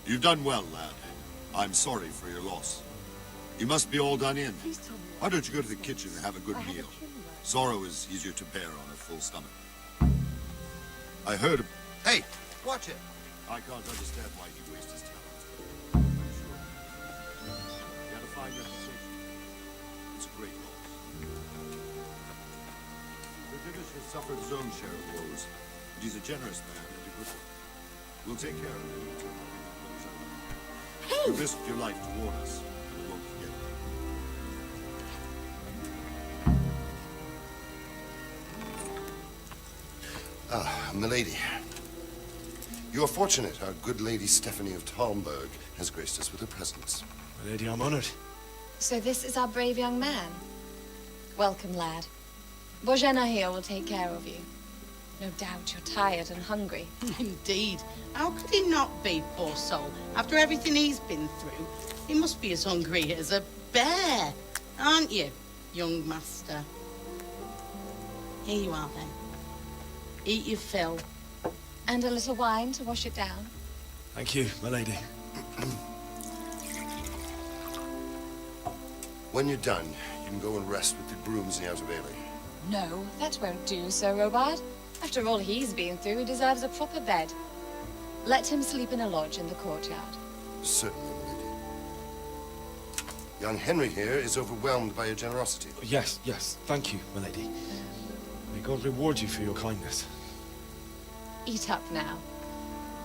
You've done well, lad. I'm sorry for your loss. You must be all done in. Why don't you go to the kitchen and have a good meal? Sorrow is easier to bear on a full stomach. I heard... Hey, watch it. I can't understand why he wastes his talent. I'm sure. He had a fine reputation. It's a great loss. The Divish has suffered his own share of woes, but he's a generous man and a good one. We'll take care of him. You risked your life to warn us, and we won't forget it. Ah, milady. You are fortunate our good lady Stephanie of Talmberg has graced us with her presence. My lady, I'm honored. So this is our brave young man. Welcome, lad. Bozhena here will take care of you. No doubt you're tired and hungry. Indeed. How could he not be, poor soul? After everything he's been through, he must be as hungry as a bear. Aren't you, young master? Here you are, then. Eat your fill. And a little wine to wash it down. Thank you, my lady. When you're done, you can go and rest with the brooms in the outer bailey. No, that won't do, Sir Robard. After all he's been through, he deserves a proper bed. Let him sleep in a lodge in the courtyard. Certainly, milady. Young Henry here is overwhelmed by your generosity. Yes, yes. Thank you, my lady. May God reward you for your kindness. Eat up now.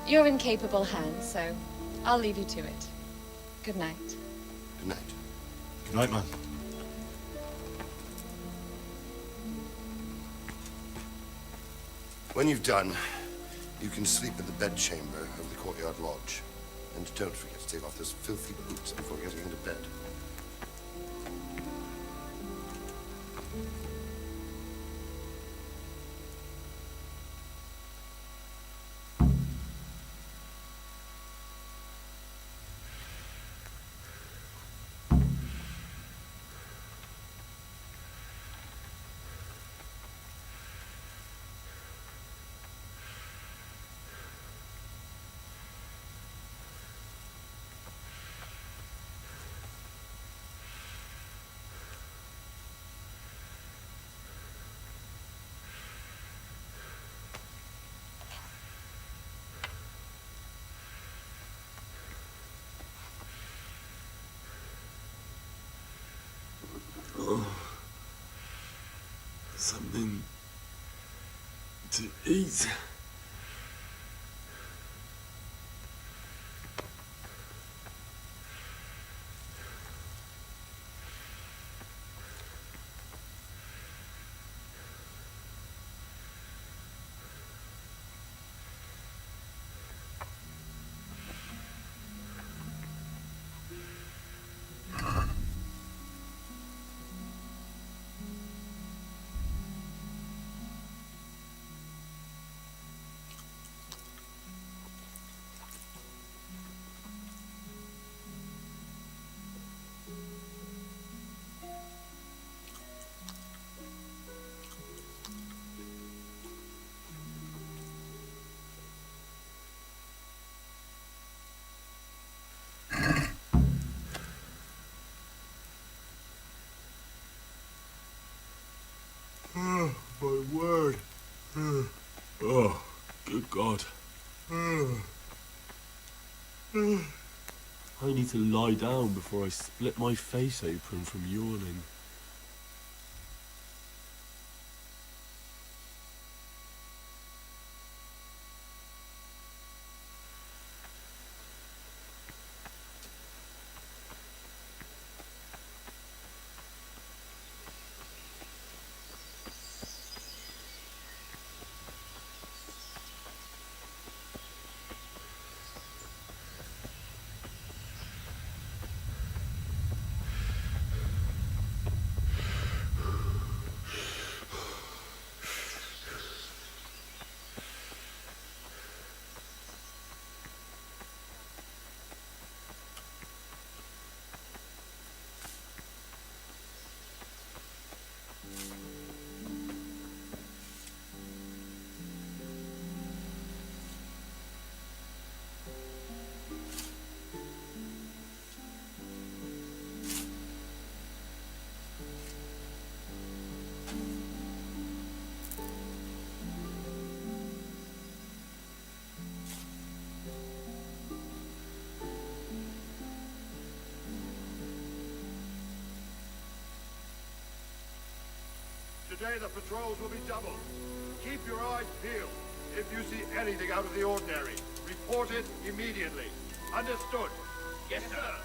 You're in capable hands, so I'll leave you to it. Good night. Good night. Good night, man. When you've done, you can sleep in the bedchamber of the courtyard lodge. And don't forget to take off those filthy boots before getting into bed. Something to eat. Oh, my word. Oh, good God. I need to lie down before I split my face open from yawning. Today the patrols will be doubled. Keep your eyes peeled. If you see anything out of the ordinary, report it immediately. Understood? Yes, sir.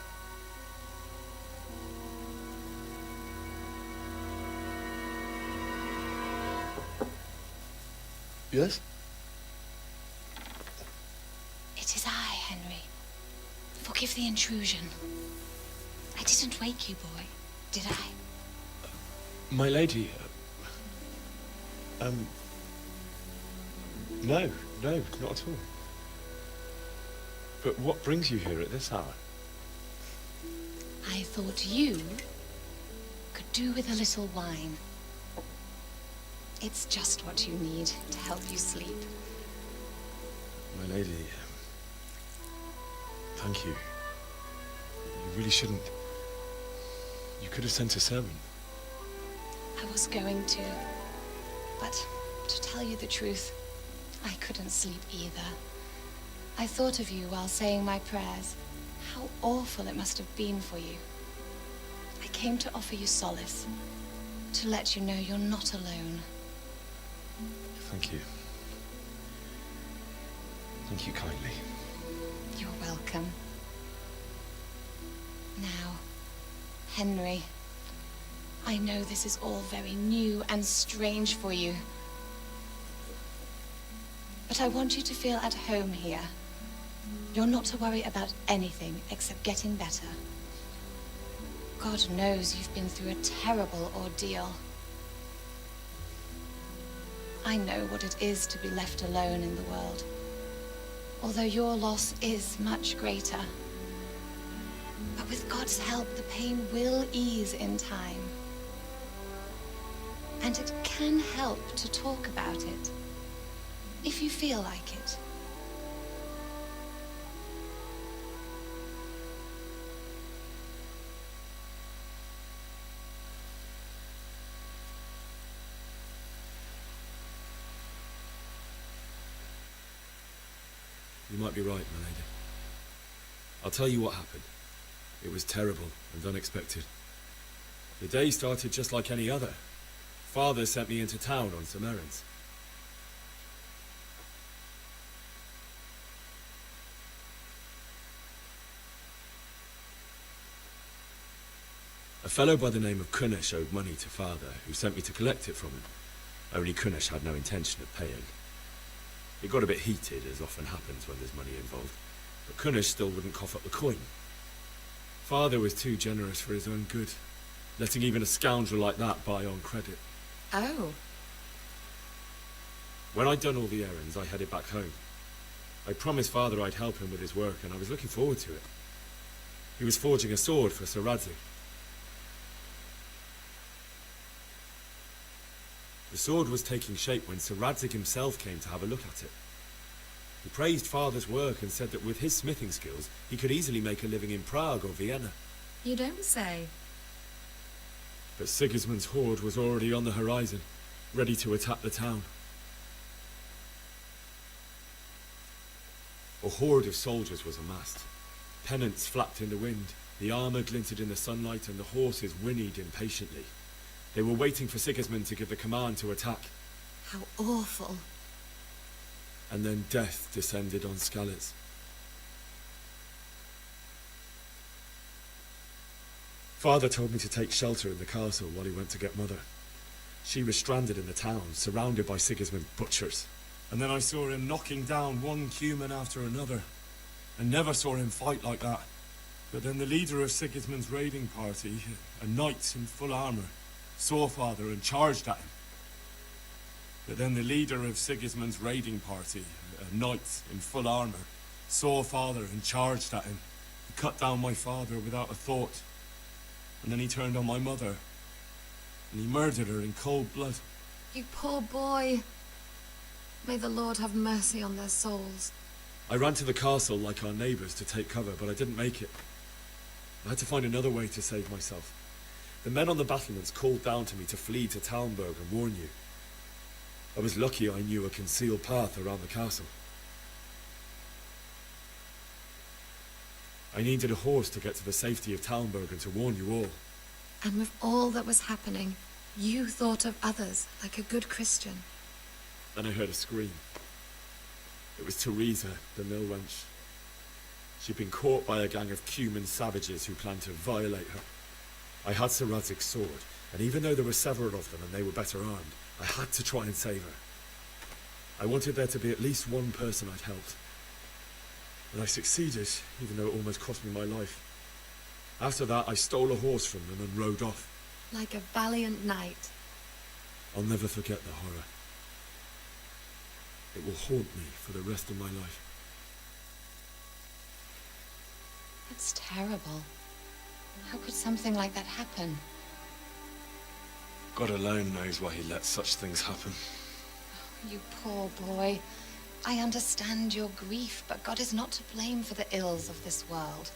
Yes? It is I, Henry. Forgive the intrusion. I didn't wake you, boy, did I? My lady, no, not at all. But what brings you here at this hour? I thought you could do with a little wine. It's just what you need to help you sleep. My lady, thank you. You really shouldn't. You could have sent a servant. I was going to, but to tell you the truth, I couldn't sleep either. I thought of you while saying my prayers. How awful it must have been for you. I came to offer you solace, to let you know you're not alone. Thank you. Thank you kindly. You're welcome. Now, Henry, I know this is all very new and strange for you. But I want you to feel at home here. You're not to worry about anything except getting better. God knows you've been through a terrible ordeal. I know what it is to be left alone in the world. Although your loss is much greater. But with God's help, the pain will ease in time. And it can help to talk about it, if you feel like it. You might be right, my lady. I'll tell you what happened. It was terrible and unexpected. The day started just like any other. Father sent me into town on some errands. A fellow by the name of Kunish owed money to Father, who sent me to collect it from him. Only Kunish had no intention of paying. It got a bit heated, as often happens when there's money involved, but Kunish still wouldn't cough up the coin. Father was too generous for his own good, letting even a scoundrel like that buy on credit. Oh. When I'd done all the errands, I headed back home. I promised Father I'd help him with his work, and I was looking forward to it. He was forging a sword for Sir Radzig. The sword was taking shape when Sir Radzig himself came to have a look at it. He praised Father's work and said that with his smithing skills, he could easily make a living in Prague or Vienna. You don't say. But Sigismund's horde was already on the horizon, ready to attack the town. A horde of soldiers was amassed. Pennants flapped in the wind, the armor glinted in the sunlight, and the horses whinnied impatiently. They were waiting for Sigismund to give the command to attack. How awful. And then death descended on Skalitz. Father told me to take shelter in the castle while he went to get Mother. She was stranded in the town, surrounded by Sigismund's butchers. And then I saw him knocking down one human after another. I never saw him fight like that. But then the leader of Sigismund's raiding party, a knight in full armor, saw Father and charged at him. But then the leader of Sigismund's raiding party, a knight in full armor, saw Father and charged at him. He cut down my father without a thought. And then he turned on my mother. And he murdered her in cold blood. You poor boy. May the Lord have mercy on their souls. I ran to the castle like our neighbours to take cover, but I didn't make it. I had to find another way to save myself. The men on the battlements called down to me to flee to Talmberg and warn you. I was lucky I knew a concealed path around the castle. I needed a horse to get to the safety of Talmberg and to warn you all. And with all that was happening, You thought of others like a good Christian. Then I heard a scream. It was Teresa, the mill wench. She'd been caught by a gang of Cuman savages who planned to violate her. I had Sir Radzig's sword, and even though there were several of them and they were better armed, I had to try and save her. I wanted there to be at least one person I'd helped. And I succeeded, even though it almost cost me my life. After that, I stole a horse from them and rode off. Like a valiant knight. I'll never forget the horror. It will haunt me for the rest of my life. That's terrible. How could something like that happen? God alone knows why he lets such things happen. You poor boy. I understand your grief, but God is not to blame for the ills of this world.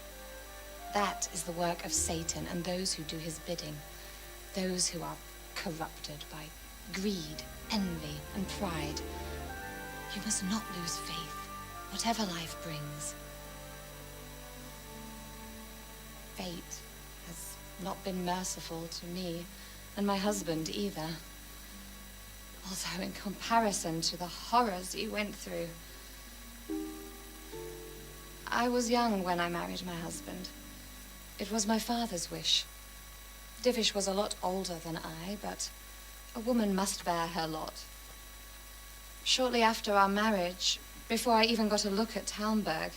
That is the work of Satan and those who do his bidding. Those who are corrupted by greed, envy, and pride. You must not lose faith, whatever life brings. Fate has not been merciful to me, and my husband either. Although in comparison to the horrors you went through. I was young when I married my husband. It was my father's wish. Divish was a lot older than I, but a woman must bear her lot. Shortly after our marriage, before I even got a look at Talmberg,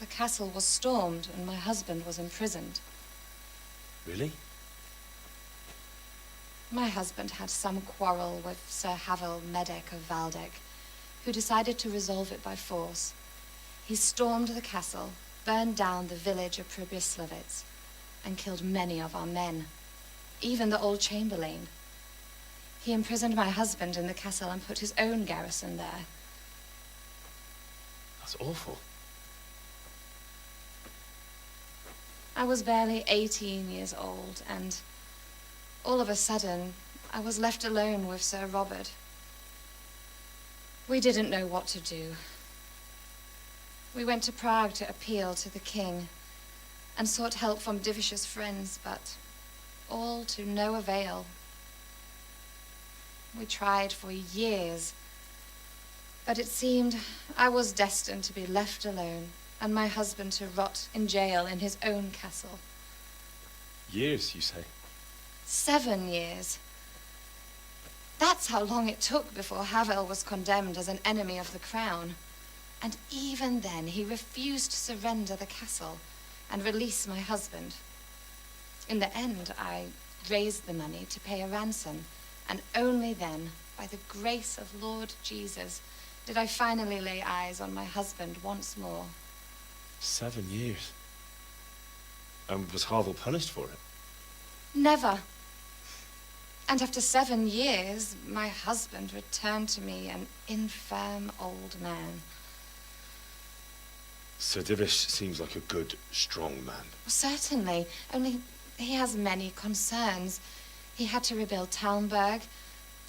the castle was stormed and my husband was imprisoned. Really? My husband had some quarrel with Sir Havel Medek of Valdek, who decided to resolve it by force. He stormed the castle, burned down the village of Pribyslavitz, and killed many of our men, even the old chamberlain. He imprisoned my husband in the castle and put his own garrison there. That's awful. I was barely 18 years old, and all of a sudden, I was left alone with Sir Robert. We didn't know what to do. We went to Prague to appeal to the king and sought help from Divish's friends, but all to no avail. We tried for years, but it seemed I was destined to be left alone and my husband to rot in jail in his own castle. Years, you say? 7 years. That's how long it took before Havel was condemned as an enemy of the crown. And even then, he refused to surrender the castle and release my husband. In the end, I raised the money to pay a ransom, and only then, by the grace of Lord Jesus, did I finally lay eyes on my husband once more. 7 years? And was Havel punished for it? Never. And after 7 years, my husband returned to me an infirm old man. Sir Divish seems like a good, strong man. Certainly, only he has many concerns. He had to rebuild Talmberg.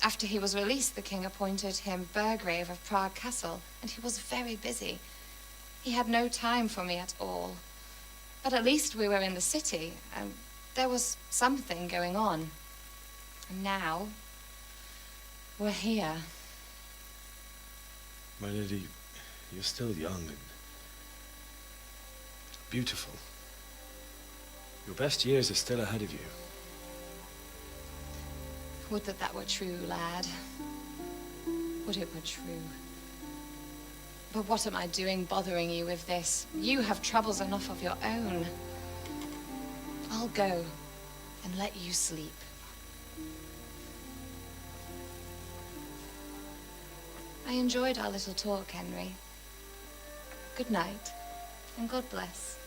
After he was released, the king appointed him Burgrave of Prague Castle, and he was very busy. He had no time for me at all. But at least we were in the city, and there was something going on. And now, we're here. My lady, you're still young and beautiful. Your best years are still ahead of you. Would that that were true, lad. Would it were true. But what am I doing bothering you with this? You have troubles enough of your own. I'll go and let you sleep. I enjoyed our little talk, Henry. Good night, and God bless.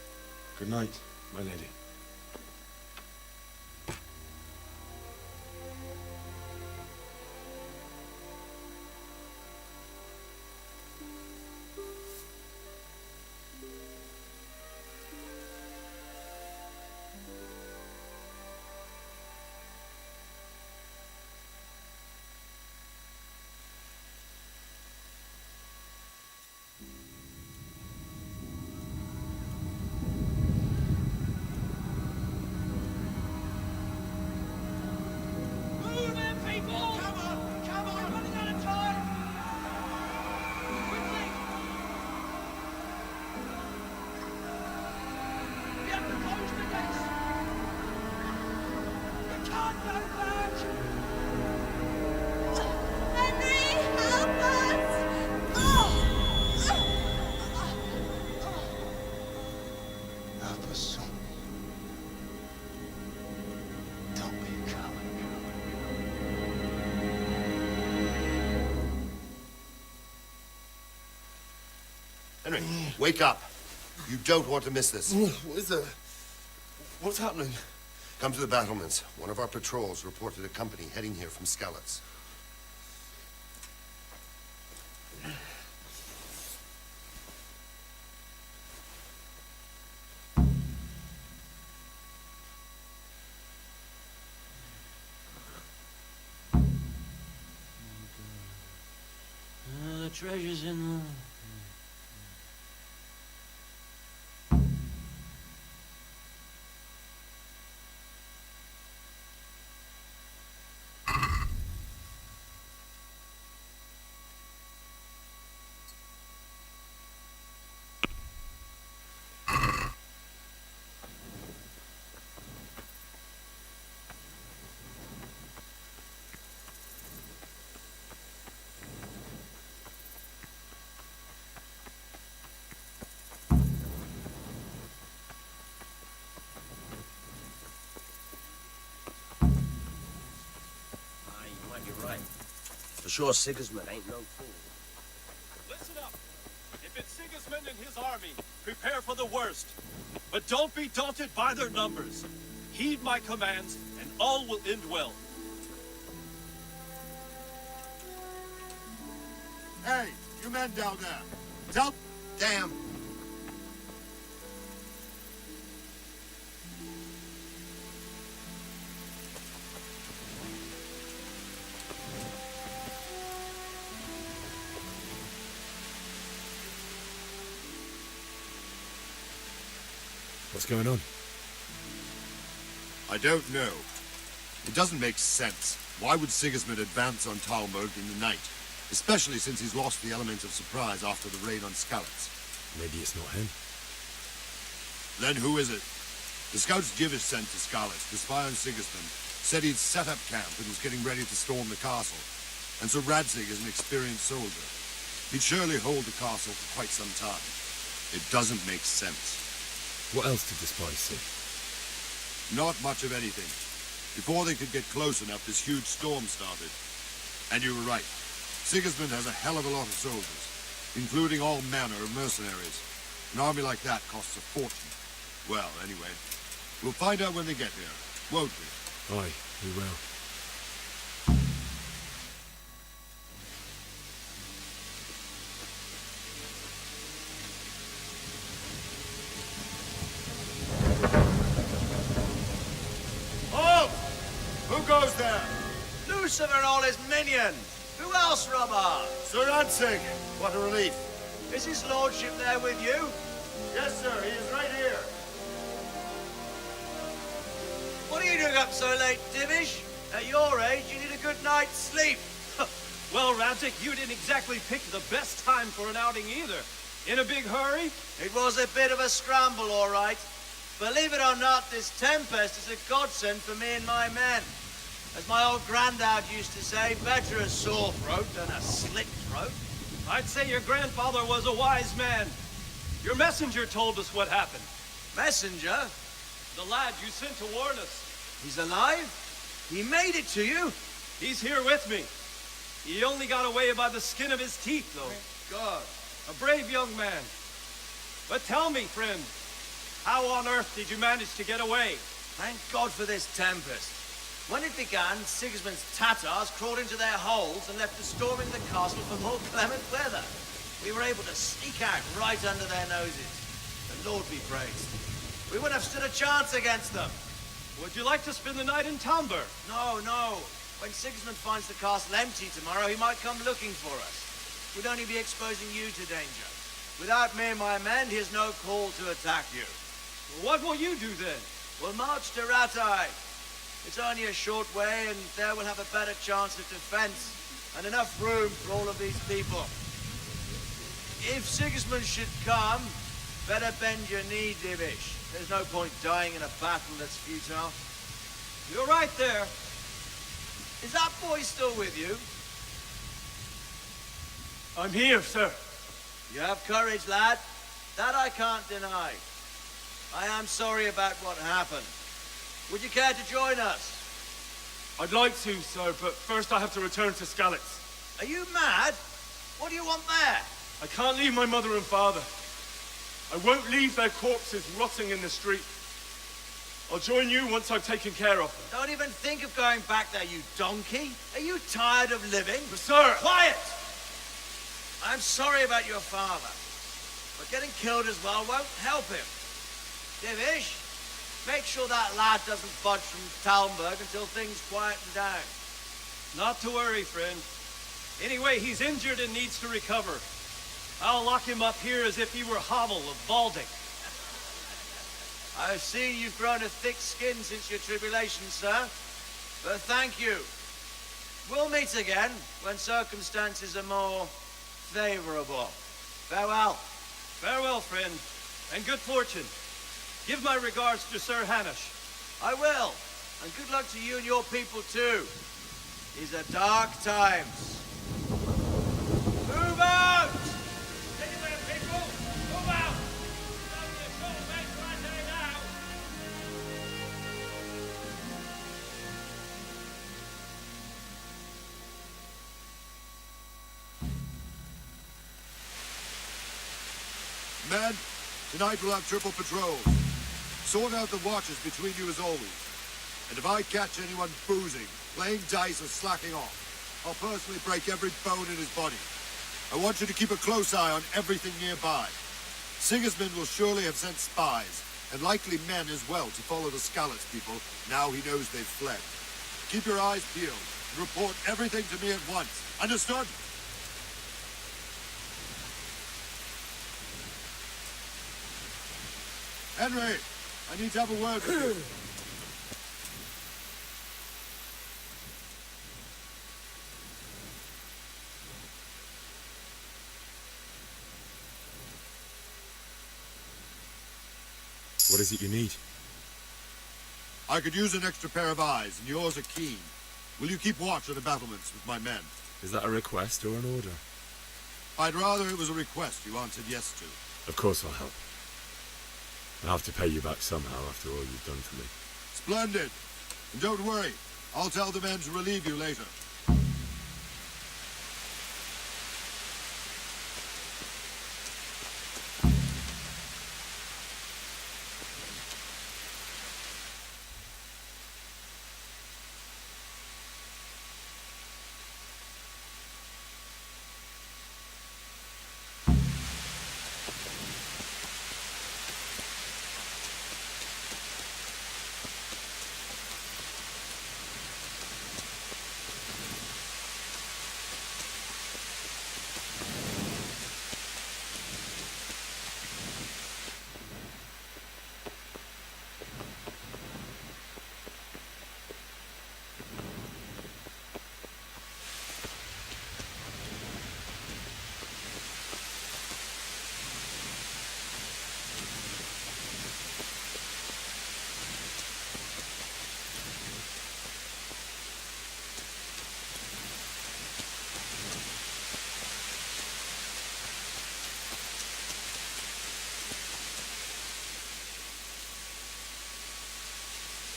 Good night, my lady. me. Wake up. You don't want to miss this. What is it? What's happening? Come to the battlements. One of our patrols reported a company heading here from Skalitz. The treasure's in the... You're right. For sure, Sigismund ain't no fool. Listen up. If it's Sigismund and his army, prepare for the worst. But don't be daunted by their numbers. Heed my commands, and all will end well. Hey, you men down there. Tell... Damn! What's going on? I don't know. It doesn't make sense. Why would Sigismund advance on Talmberg in the night? Especially since he's lost the element of surprise after the raid on Skalitz. Maybe it's not him. Then who is it? The scouts Givish sent to Skalitz to spy on Sigismund said he'd set up camp and was getting ready to storm the castle. And so Radzig is an experienced soldier. He'd surely hold the castle for quite some time. It doesn't make sense. What else did the spies see? Not much of anything. Before they could get close enough, this huge storm started. And you were right. Sigismund has a hell of a lot of soldiers, including all manner of mercenaries. An army like that costs a fortune. Well, anyway, we'll find out when they get here, won't we? Aye, we will. Halt! Who goes there? Lucifer and all his minions! Who else, Robert? Sir Radzig! What a relief. Is his lordship there with you? Yes, sir, he is right here. What are you doing up so late, Divish? At your age, you need a good night's sleep. Well, Radzig, you didn't exactly pick the best time for an outing either. In a big hurry? It was a bit of a scramble, all right. Believe it or not, this tempest is a godsend for me and my men. As my old granddad used to say, better a sore throat than a slit throat. I'd say your grandfather was a wise man. Your messenger told us what happened. Messenger? The lad you sent to warn us. He's alive? He made it to you? He's here with me. He only got away by the skin of his teeth, though. Thank God. A brave young man. But tell me, friend, how on earth did you manage to get away? Thank God for this tempest. When it began, Sigismund's Tatars crawled into their holes and left us storming the castle for more clement weather. We were able to sneak out right under their noses. The Lord be praised. We wouldn't have stood a chance against them. Would you like to spend the night in Talmberg? No, no. When Sigismund finds the castle empty tomorrow, he might come looking for us. We'd only be exposing you to danger. Without me and my men, he has no call to attack you. What will you do then? We'll march to Ratai. It's only a short way, and there we'll have a better chance of defense and enough room for all of these people. If Sigismund should come, better bend your knee, Divish. There's no point dying in a battle that's futile. You're right there. Is that boy still with you? I'm here, sir. You have courage, lad. That I can't deny. I am sorry about what happened. Would you care to join us? I'd like to, sir, but first I have to return to Skalitz. Are you mad? What do you want there? I can't leave my mother and father. I won't leave their corpses rotting in the street. I'll join you once I've taken care of them. Don't even think of going back there, you donkey. Are you tired of living? Sir! Quiet! I'm sorry about your father, but getting killed as well won't help him. Divish, make sure that lad doesn't budge from Talmberg until things quieten down. Not to worry, friend. Anyway, he's injured and needs to recover. I'll lock him up here as if he were Hovel of Balding. I've seen you've grown a thick skin since your tribulation, sir. But thank you. We'll meet again when circumstances are more favorable. Farewell. Farewell, friend, and good fortune. Give my regards to Sir Hanish. I will. And good luck to you and your people, too. These are dark times. Move out! Anywhere, people! Move out! Down the STORMX right there now! Men, tonight we'll have triple patrols. Sort out the watches between you as always. And if I catch anyone boozing, playing dice, or slacking off, I'll personally break every bone in his body. I want you to keep a close eye on everything nearby. Sigismund will surely have sent spies, and likely men as well, to follow the Skalitz people now he knows they've fled. Keep your eyes peeled, and report everything to me at once. Understood? Henry, I need to have a word with you. What is it you need? I could use an extra pair of eyes, and yours are keen. Will you keep watch on the battlements with my men? Is that a request or an order? I'd rather it was a request you answered yes to. Of course I'll help. I'll have to pay you back somehow after all you've done for me. Splendid. And don't worry, I'll tell the men to relieve you later.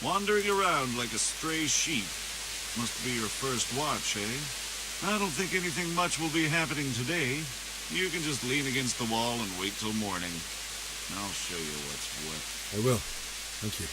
Wandering around like a stray sheep. Must be your first watch, eh? I don't think anything much will be happening today. You can just lean against the wall and wait till morning. I'll show you what's what. I will. Thank you.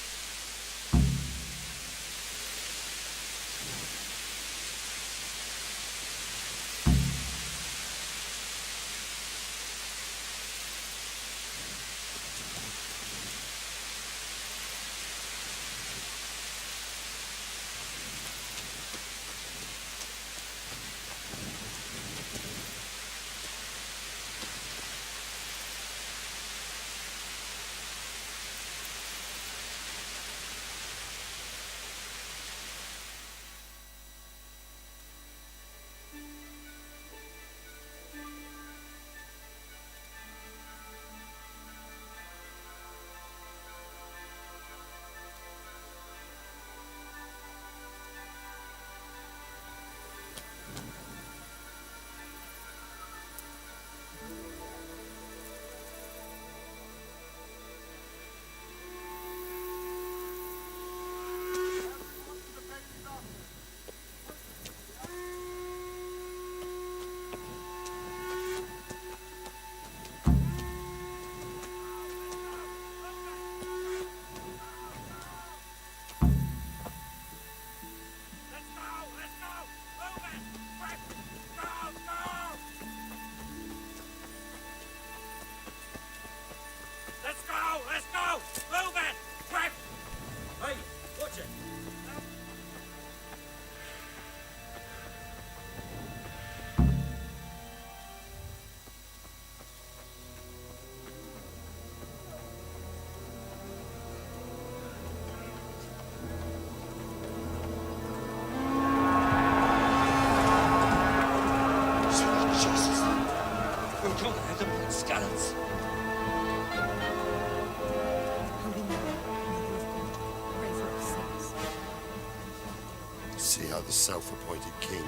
The self-appointed king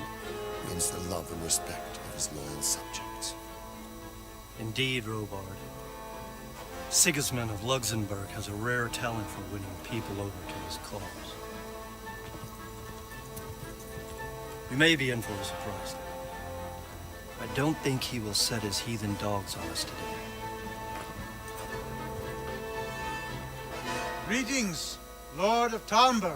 wins the love and respect of his loyal subjects. Indeed, Robard. Sigismund of Luxembourg has a rare talent for winning people over to his cause. You may be in for a surprise. I don't think he will set his heathen dogs on us today. Greetings, Lord of Talmberg.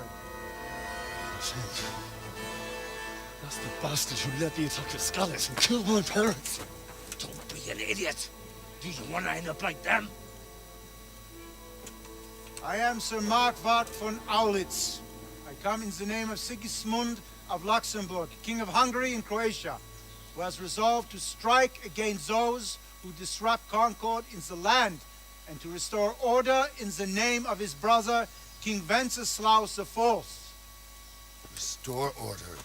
That's the bastard who led the attack at Scythe and killed my parents. Don't be an idiot. Do you want to end up like them? I am Sir Markwart von Aulitz. I come in the name of Sigismund of Luxembourg, King of Hungary and Croatia, who has resolved to strike against those who disrupt concord in the land and to restore order in the name of his brother, King Wenceslaus IV. Restore order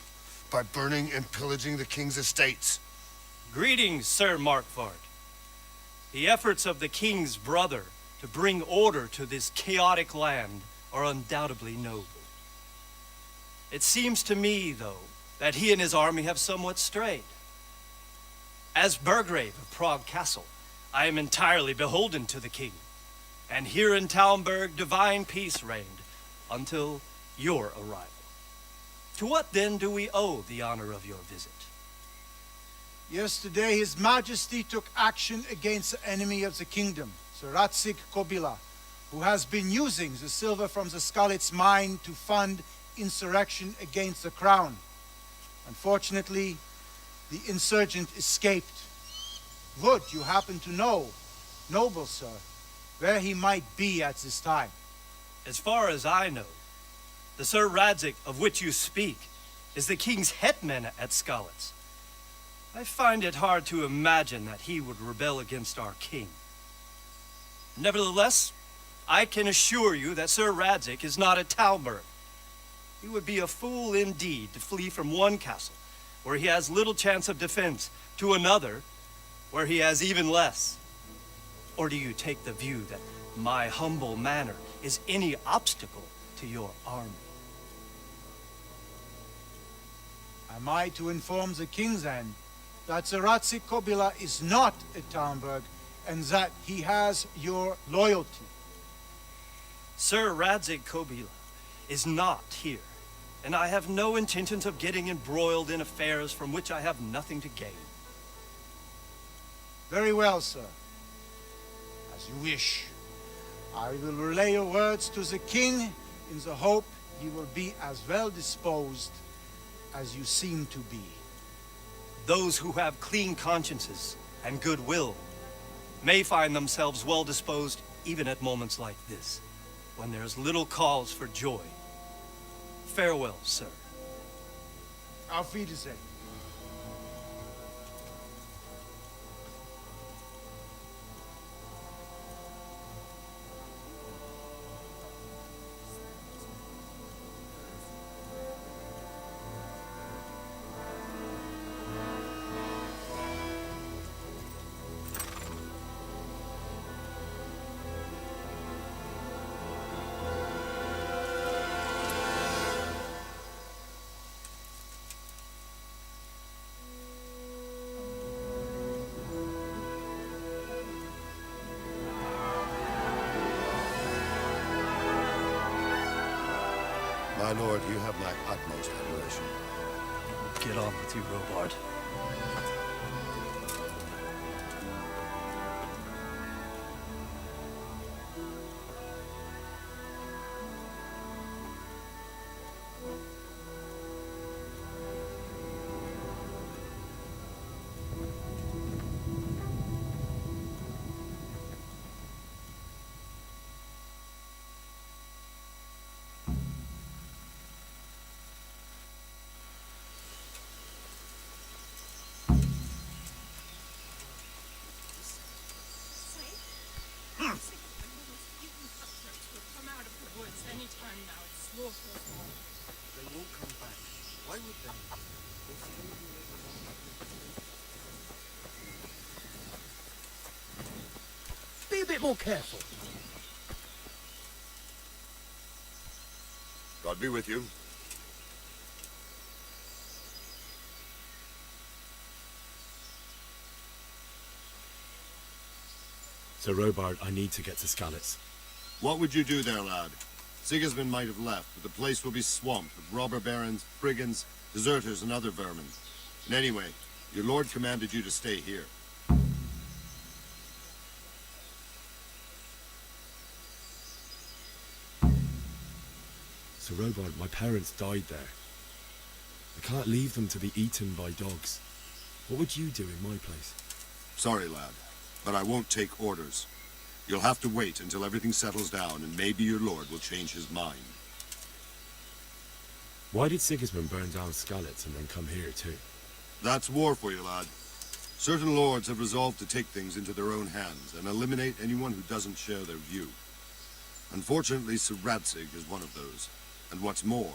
by burning and pillaging the king's estates. Greetings, Sir Markwart. The efforts of the king's brother to bring order to this chaotic land are undoubtedly noble. It seems to me, though, that he and his army have somewhat strayed. As Burgrave of Prague Castle, I am entirely beholden to the king. And here in Talmberg, divine peace reigned until your arrival. To what then do we owe the honor of your visit? Yesterday, His Majesty took action against the enemy of the kingdom, Sir Radzik Kobila, who has been using the silver from the Skalitz mine to fund insurrection against the crown. Unfortunately, the insurgent escaped. Would you happen to know, noble sir, where he might be at this time? As far as I know, the Sir Radzik of which you speak is the king's hetman at Skalitz. I find it hard to imagine that he would rebel against our king. Nevertheless, I can assure you that Sir Radzik is not at Talmberg. He would be a fool indeed to flee from one castle, where he has little chance of defense, to another, where he has even less. Or do you take the view that my humble manner is any obstacle to your army? Am I to inform the king then that Sir Radzik Kobila is not at Talmberg and that he has your loyalty? Sir Radzik Kobila is not here, and I have no intentions of getting embroiled in affairs from which I have nothing to gain. Very well, sir. As you wish. I will relay your words to the king in the hope he will be as well disposed as you seem to be. Those who have clean consciences and goodwill may find themselves well disposed even at moments like this, when there's little cause for joy. Farewell, sir. Auf Wiedersehen. My lord, you have my utmost admiration. Get on with you, Robard. They won't come back. Why would they? Be a bit more careful. God be with you. Sir Robard, I need to get to Skalitz. What would you do there, lad? Sigismund might have left, but the place will be swamped with robber barons, brigands, deserters, and other vermin. And anyway, your lord commanded you to stay here. Sir Robard, my parents died there. I can't leave them to be eaten by dogs. What would you do in my place? Sorry, lad, but I won't take orders. You'll have to wait until everything settles down, and maybe your lord will change his mind. Why did Sigismund burn down Skalitz and then come here too? That's war for you, lad. Certain lords have resolved to take things into their own hands and eliminate anyone who doesn't share their view. Unfortunately, Sir Radzig is one of those. And what's more,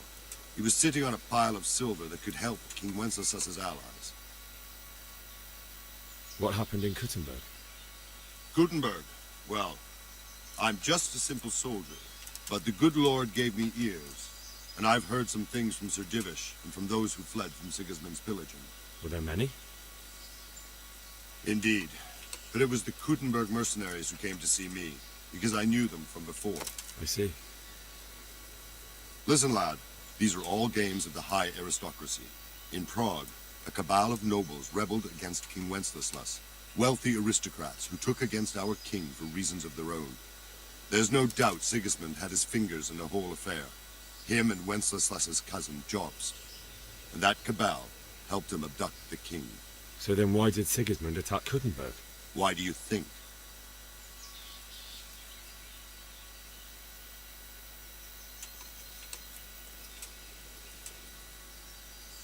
he was sitting on a pile of silver that could help King Wenceslas's allies. What happened in Kuttenberg? Gutenberg? Well, I'm just a simple soldier, but the good Lord gave me ears, and I've heard some things from Sir Divish and from those who fled from Sigismund's pillaging. Were there many? Indeed, but it was the Kuttenberg mercenaries who came to see me, because I knew them from before. I see. Listen, lad, these are all games of the high aristocracy. In Prague, a cabal of nobles rebelled against King Wenceslas, wealthy aristocrats who took against our king for reasons of their own. There's no doubt Sigismund had his fingers in the whole affair, him and Wenceslas's cousin Jobst. And that cabal helped him abduct the king. So then why did Sigismund attack Kuttenberg? Why do you think?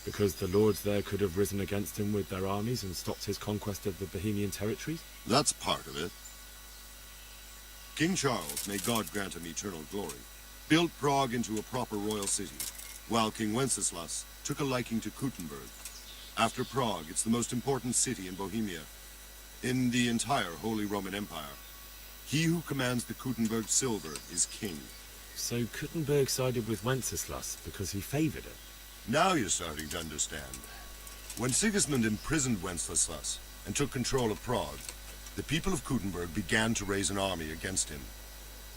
Because the lords there could have risen against him with their armies and stopped his conquest of the Bohemian territories? That's part of it. King Charles, may God grant him eternal glory, built Prague into a proper royal city, while King Wenceslas took a liking to Kuttenberg. After Prague, it's the most important city in Bohemia, in the entire Holy Roman Empire. He who commands the Kuttenberg silver is king. So Kuttenberg sided with Wenceslas because he favored it? Now you're starting to understand. When Sigismund imprisoned Wenceslas and took control of Prague, the people of Kuttenberg began to raise an army against him.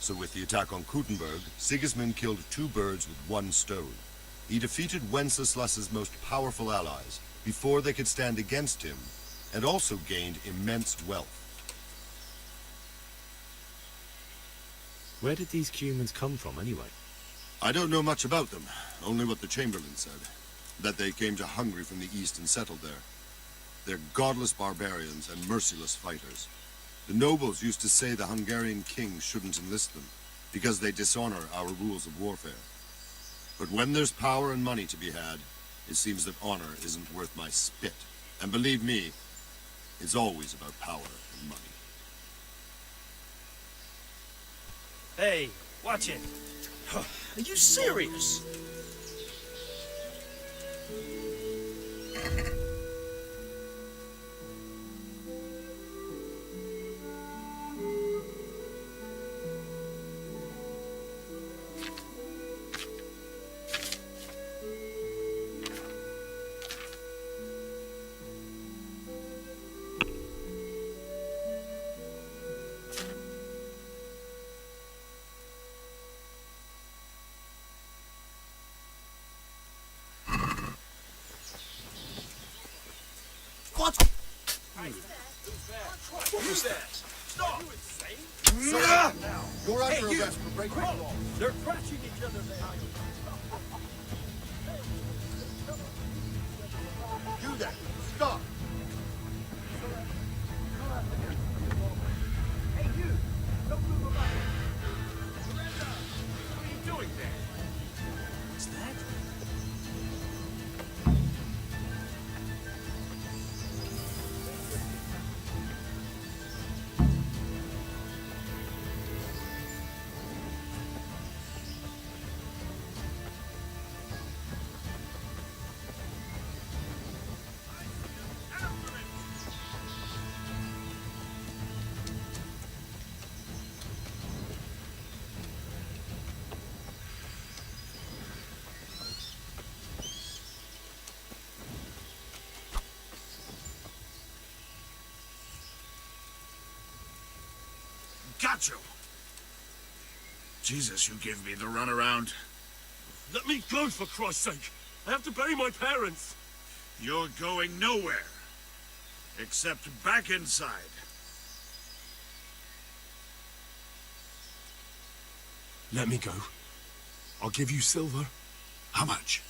So with the attack on Kuttenberg, Sigismund killed two birds with one stone. He defeated Wenceslas's most powerful allies before they could stand against him, and also gained immense wealth. Where did these Cumans come from anyway? I don't know much about them, only what the Chamberlain said. That they came to Hungary from the east and settled there. They're godless barbarians and merciless fighters. The nobles used to say the Hungarian king shouldn't enlist them, because they dishonor our rules of warfare. But when there's power and money to be had, it seems that honor isn't worth my spit. And believe me, it's always about power and money. Hey, watch it. Are you serious? What? What was that? Stop! You insane? You're under Hey, you! arrest for breaking the law. They're crashing each other behind. Do that. Stop. Hey, you! Don't move about. Miranda! What are you doing there? What's that? got you. Jesus, you give me the runaround. Let me go, for Christ's sake! I have to bury my parents! You're going nowhere. Except back inside. Let me go. I'll give you silver. How much?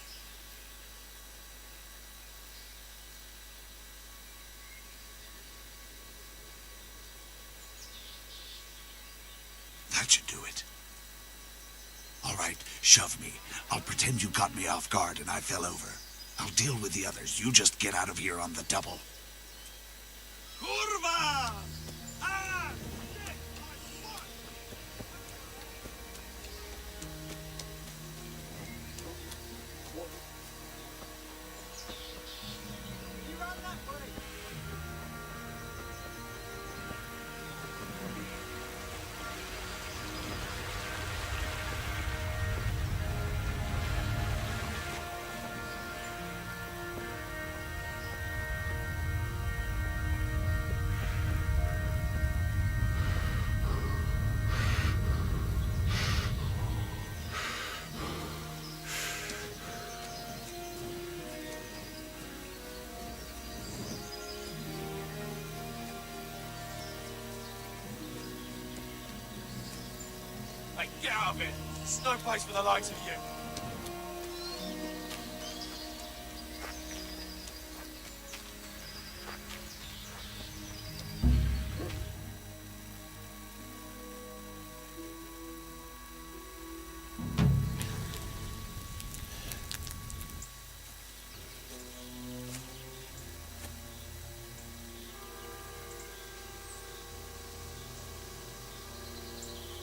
That should do it. All right, shove me. I'll pretend you got me off guard and I fell over. I'll deal with the others. You just get out of here on the double. Kurva! Hey, get out of it! There's no place for the likes of you.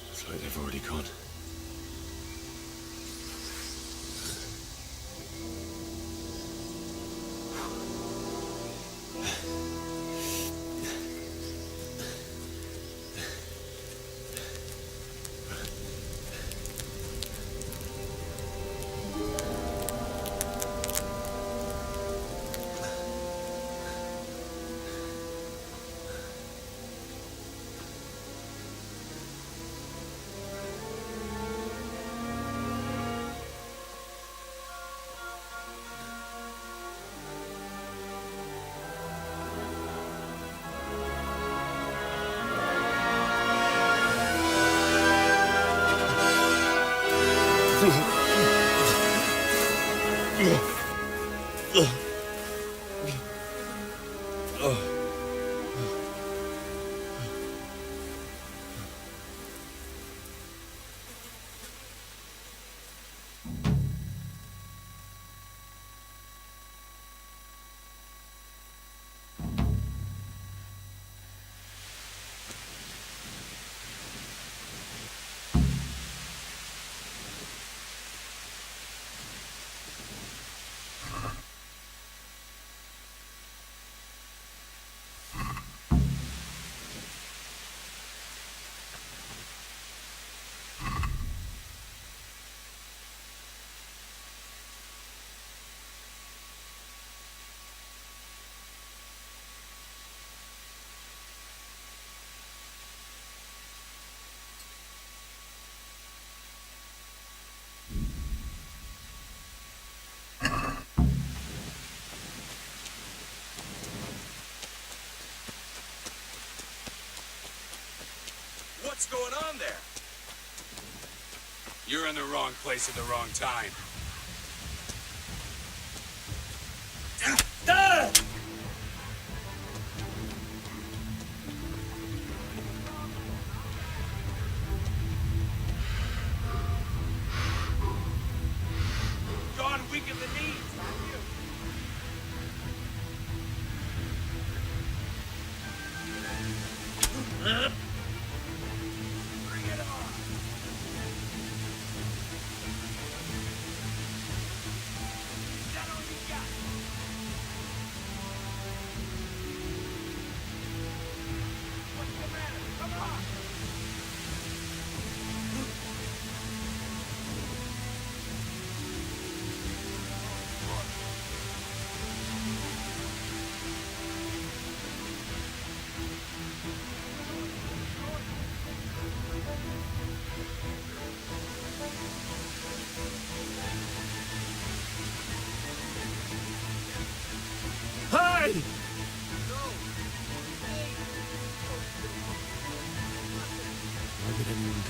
Looks like they've already gone. What's going on there? You're in the wrong place at the wrong time. Gone weak in the knees. Bring it on. Is that all you got? What's the matter? Come on.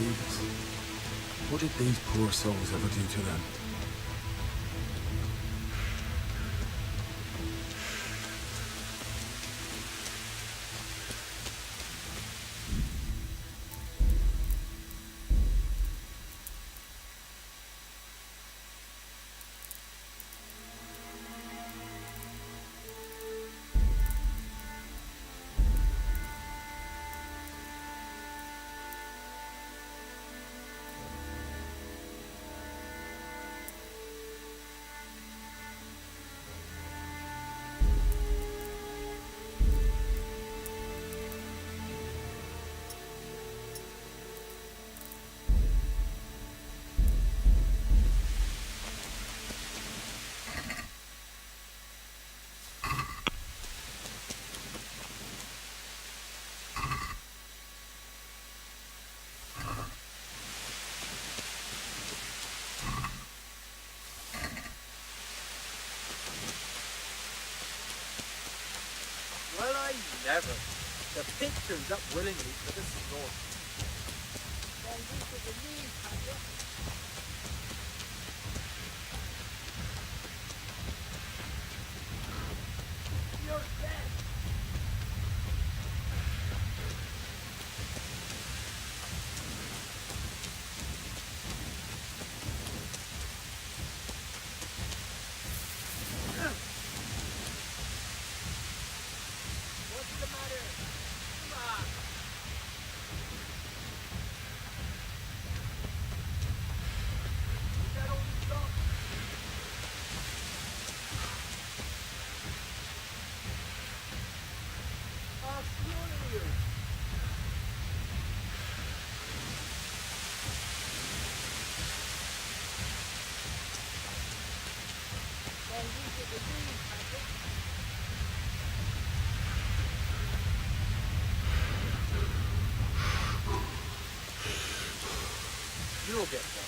Thebes. What did these poor souls ever do to them? Well, I never. The pig turns up willingly for the slaughter. Well, look at the knees, Panda. You're dead. What's the matter? Come on. Is that all you got? I'll slaughter you. Well, look at the knees, Panda. You'll get that.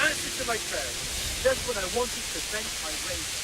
Answer to my prayer. Just when I wanted to vent my rage.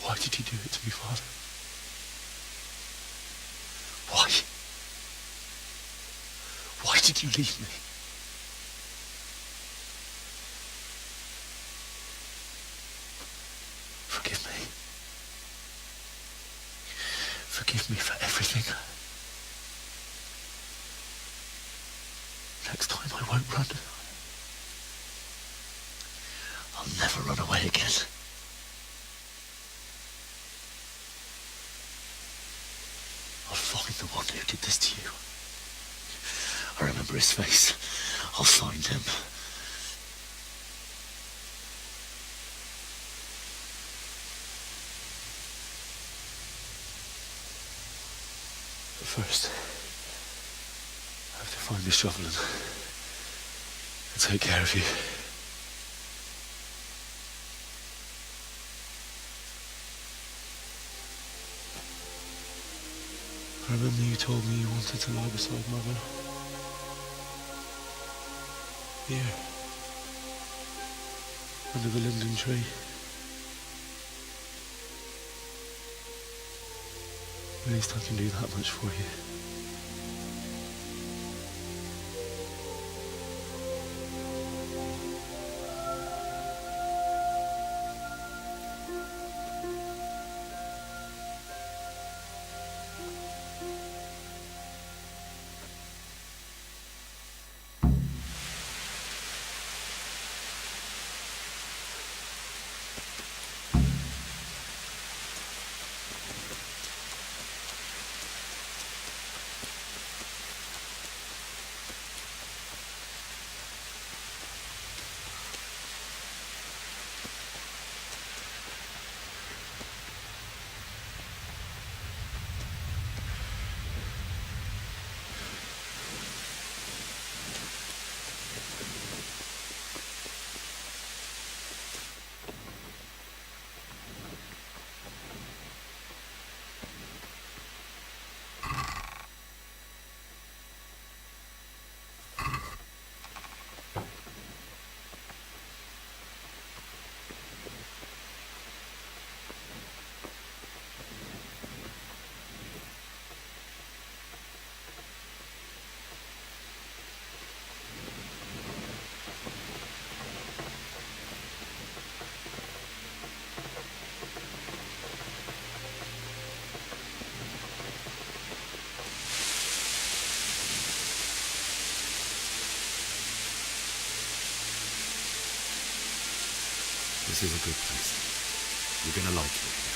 Why did you do it to me, Father? Why? Why did you leave me? Forgive me. Forgive me for everything. Next time I won't run. I'll never run away again. I'll find the one who did this to you. I remember his face. I'll find him. But first, I have to find the shovel and take care of you. I remember you told me you wanted to lie beside Mother. Here. Under the linden tree. At least I can do that much for you. This is a good place. You're gonna like it.